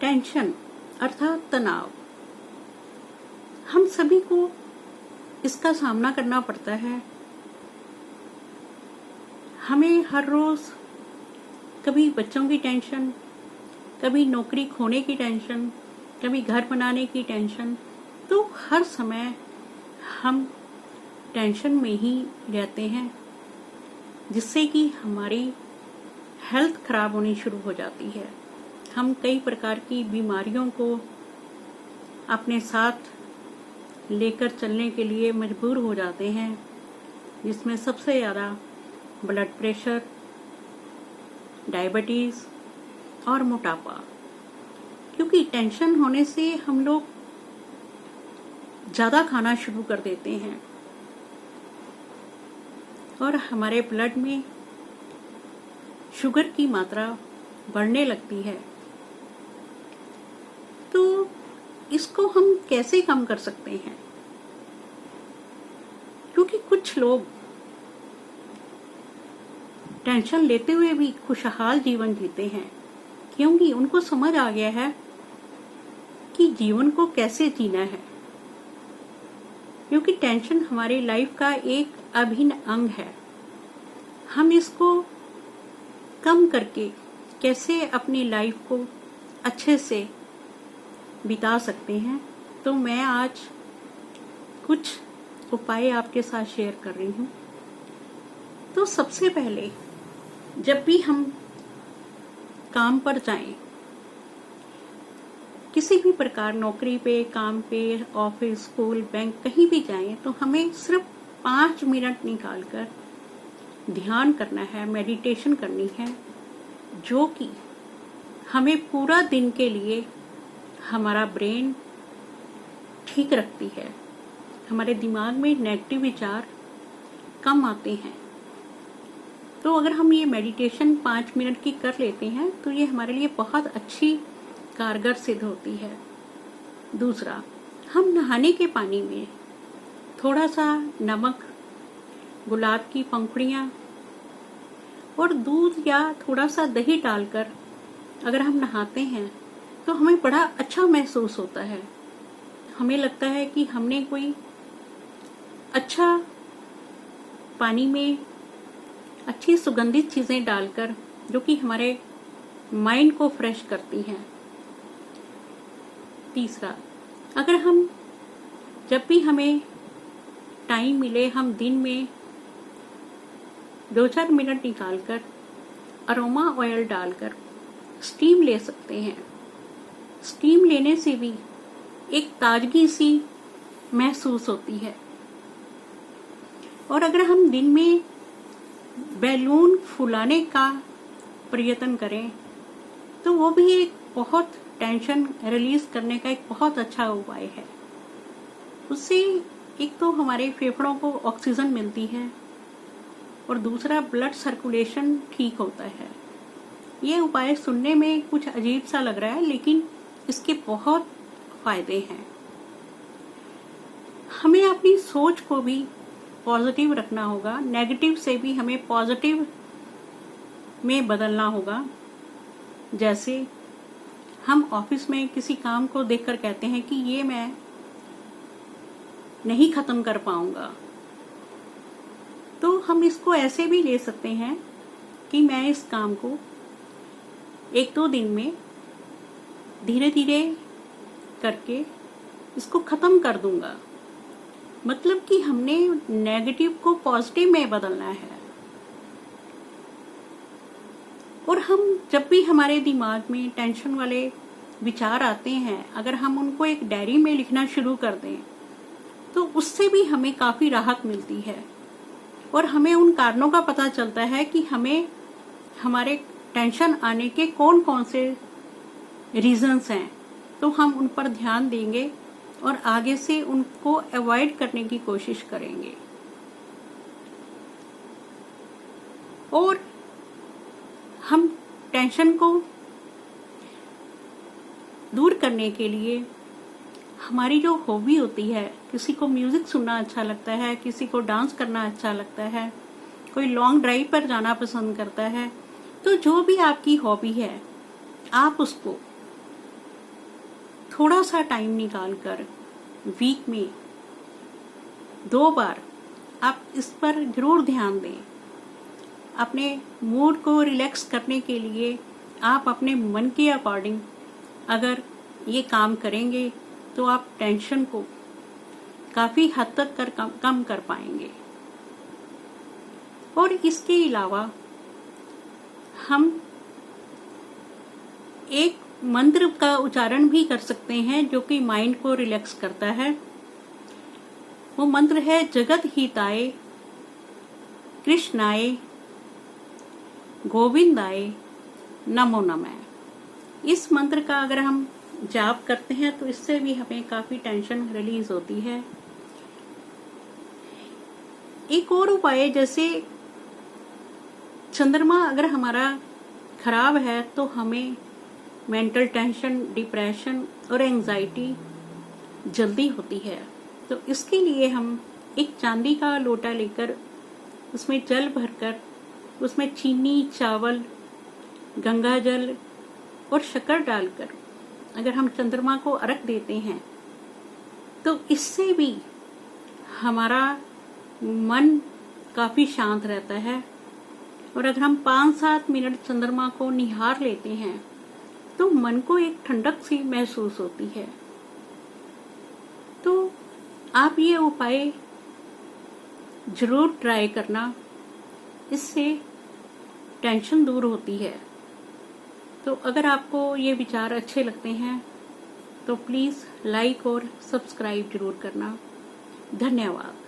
Tension अर्थात तनाव, हम सभी को इसका सामना करना पड़ता है। हमें हर रोज कभी बच्चों की टेंशन, कभी नौकरी खोने की टेंशन, कभी घर बनाने की टेंशन, तो हर समय हम टेंशन में ही रहते हैं, जिससे कि हमारी हेल्थ खराब होनी शुरू हो जाती है। हम कई प्रकार की बीमारियों को अपने साथ लेकर चलने के लिए मजबूर हो जाते हैं, जिसमें सबसे ज़्यादा ब्लड प्रेशर, डायबिटीज़ और मोटापा। क्योंकि टेंशन होने से हम लोग ज़्यादा खाना शुरू कर देते हैं और हमारे ब्लड में शुगर की मात्रा बढ़ने लगती है। तो इसको हम कैसे कम कर सकते हैं? क्योंकि कुछ लोग टेंशन लेते हुए भी खुशहाल जीवन जीते हैं, क्योंकि उनको समझ आ गया है कि जीवन को कैसे जीना है। क्योंकि टेंशन हमारी लाइफ का एक अभिन्न अंग है। हम इसको कम करके कैसे अपनी लाइफ को अच्छे से बिता सकते हैं, तो मैं आज कुछ उपाय आपके साथ शेयर कर रही हूँ। तो सबसे पहले जब भी हम काम पर जाएं, किसी भी प्रकार नौकरी पे, काम पे, ऑफिस, स्कूल, बैंक, कहीं भी जाएं, तो हमें सिर्फ 5 मिनट निकालकर ध्यान करना है, मेडिटेशन करनी है, जो कि हमें पूरा दिन के लिए हमारा ब्रेन ठीक रखती है। हमारे दिमाग में नेगेटिव विचार कम आते हैं। तो अगर हम ये मेडिटेशन 5 मिनट की कर लेते हैं तो ये हमारे लिए बहुत अच्छी कारगर सिद्ध होती है। दूसरा, हम नहाने के पानी में थोड़ा सा नमक, गुलाब की पंखुड़ियाँ और दूध या थोड़ा सा दही डालकर अगर हम नहाते हैं तो हमें बड़ा अच्छा महसूस होता है। हमें लगता है कि हमने कोई अच्छा पानी में अच्छी सुगंधित चीजें डालकर, जो कि हमारे माइंड को फ्रेश करती हैं। तीसरा, अगर हम जब भी हमें टाइम मिले, हम दिन में 2-4 मिनट निकालकर अरोमा ऑयल डालकर स्टीम ले सकते हैं। स्टीम लेने से भी एक ताजगी सी महसूस होती है। और अगर हम दिन में बैलून फुलाने का प्रयत्न करें तो वो भी एक बहुत टेंशन रिलीज करने का एक बहुत अच्छा उपाय है। उससे एक तो हमारे फेफड़ों को ऑक्सीजन मिलती है और दूसरा ब्लड सर्कुलेशन ठीक होता है। ये उपाय सुनने में कुछ अजीब सा लग रहा है, लेकिन इसके बहुत फायदे हैं। हमें अपनी सोच को भी पॉजिटिव रखना होगा, नेगेटिव से भी हमें पॉजिटिव में बदलना होगा। जैसे हम ऑफिस में किसी काम को देखकर कहते हैं कि ये मैं नहीं खत्म कर पाऊंगा, तो हम इसको ऐसे भी ले सकते हैं कि मैं इस काम को 1-2 दिन में धीरे धीरे करके इसको खत्म कर दूंगा। मतलब कि हमने नेगेटिव को पॉजिटिव में बदलना है। और हम जब भी हमारे दिमाग में टेंशन वाले विचार आते हैं, अगर हम उनको एक डायरी में लिखना शुरू कर दें तो उससे भी हमें काफी राहत मिलती है और हमें उन कारणों का पता चलता है कि हमें हमारे टेंशन आने के कौन कौन से रीजंस हैं। तो हम उन पर ध्यान देंगे और आगे से उनको अवॉइड करने की कोशिश करेंगे। और हम टेंशन को दूर करने के लिए हमारी जो हॉबी होती है, किसी को म्यूजिक सुनना अच्छा लगता है, किसी को डांस करना अच्छा लगता है, कोई लॉन्ग ड्राइव पर जाना पसंद करता है, तो जो भी आपकी हॉबी है आप उसको थोड़ा सा टाइम निकाल कर वीक में 2 बार आप इस पर जरूर ध्यान दें। अपने मूड को रिलैक्स करने के लिए आप अपने मन के अकॉर्डिंग अगर ये काम करेंगे तो आप टेंशन को काफ़ी हद तक कम कर पाएंगे। और इसके अलावा हम एक मंत्र का उच्चारण भी कर सकते हैं जो कि माइंड को रिलैक्स करता है। वो मंत्र है जगत हिताय कृष्णाय गोविंदाय नमो नमः। इस मंत्र का अगर हम जाप करते हैं तो इससे भी हमें काफी टेंशन रिलीज होती है। एक और उपाय, जैसे चंद्रमा अगर हमारा खराब है तो हमें मेंटल टेंशन, डिप्रेशन और एंजाइटी जल्दी होती है। तो इसके लिए हम एक चांदी का लोटा लेकर उसमें जल भरकर उसमें चीनी, चावल, गंगा जल और शक्कर डालकर अगर हम चंद्रमा को अर्घ देते हैं तो इससे भी हमारा मन काफी शांत रहता है। और अगर हम 5-7 मिनट चंद्रमा को निहार लेते हैं तो मन को एक ठंडक सी महसूस होती है। तो आप ये उपाय जरूर ट्राई करना, इससे टेंशन दूर होती है। तो अगर आपको ये विचार अच्छे लगते हैं तो प्लीज़ लाइक और सब्सक्राइब जरूर करना। धन्यवाद।